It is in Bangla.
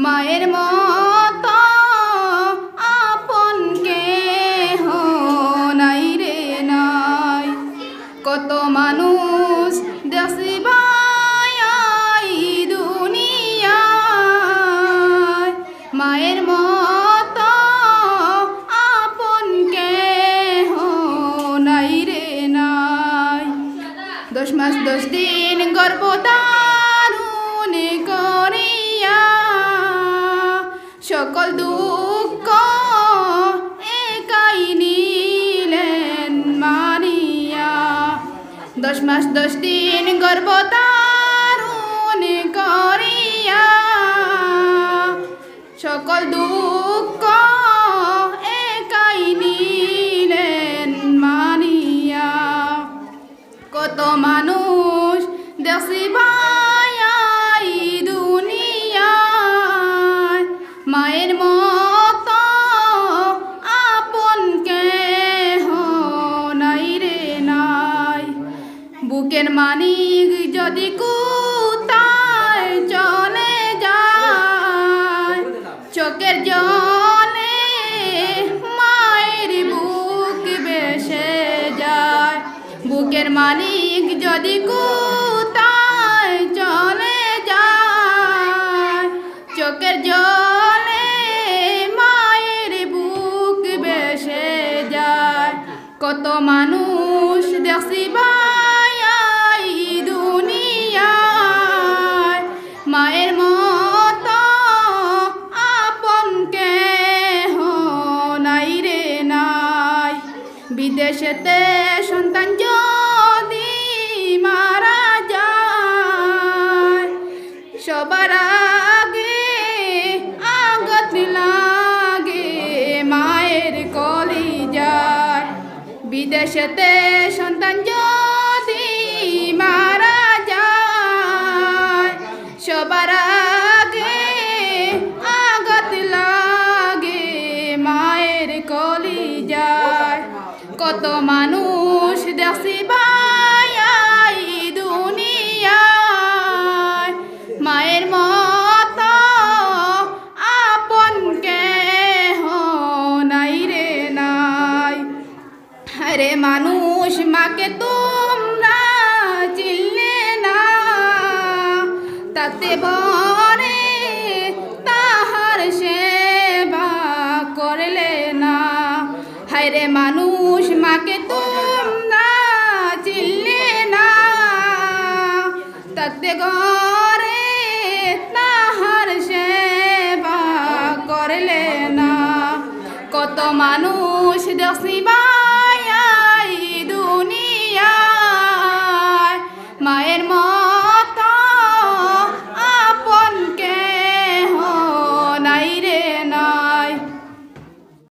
মায়ের মতো আপন কেহ নাই রে নাই। কত মানুষ দেশে বাই দুনিয়ায়, মায়ের মতো আপন কেহ নাই রে নাই। 10 মাস 10 দিন গর্ভধারণ করিয়া সকল দুঃখ একাই নিলেন মানিয়া। 10 মাস 10 দিন গর্ভধারণ করিয়া সকল দুঃখ একাই নিলেন মানিয়া। কত মানুষ দেশে বাই দুনিয়ায়, মায়ের মতো আপন কেহ নাই রে নাই। বুকের মানিক যদি কোথায় চলে যায়, চোখের জলে মায়ের বুক ভেসে যায়। বুকের মানিক যদি কোথায় চলে যায়, চোখের জলে মায়ের বুক ভেসে যায়। কত মানুষ দেশে বাই দুনিয়ায়, মায়ের মতো আপন কেহ নাই রে নাই। বিদেশেতে সন্তান যদি মারা যায়, সবার আগে আঘাত লাগে মায়ের কলিজায়। বিদেশেতে সন্তান যদি মারা যায়, সবার আগে আঘাত লাগে মায়ের কলিজায়। কত মানুষ দেশে বাই দুনিয়ায়, মায়ের মতো আপন কেহ নাই রে নাই। আরে মানুষ মাকে তোমরা চিনলে না, তাতে ভরে তাহার সেবা করলে না। হায়রে মানুষ মাকে তোমরা চিনলে না, তাতে ঘরে তাহার সেবা করলে না। কত মানুষ দেশে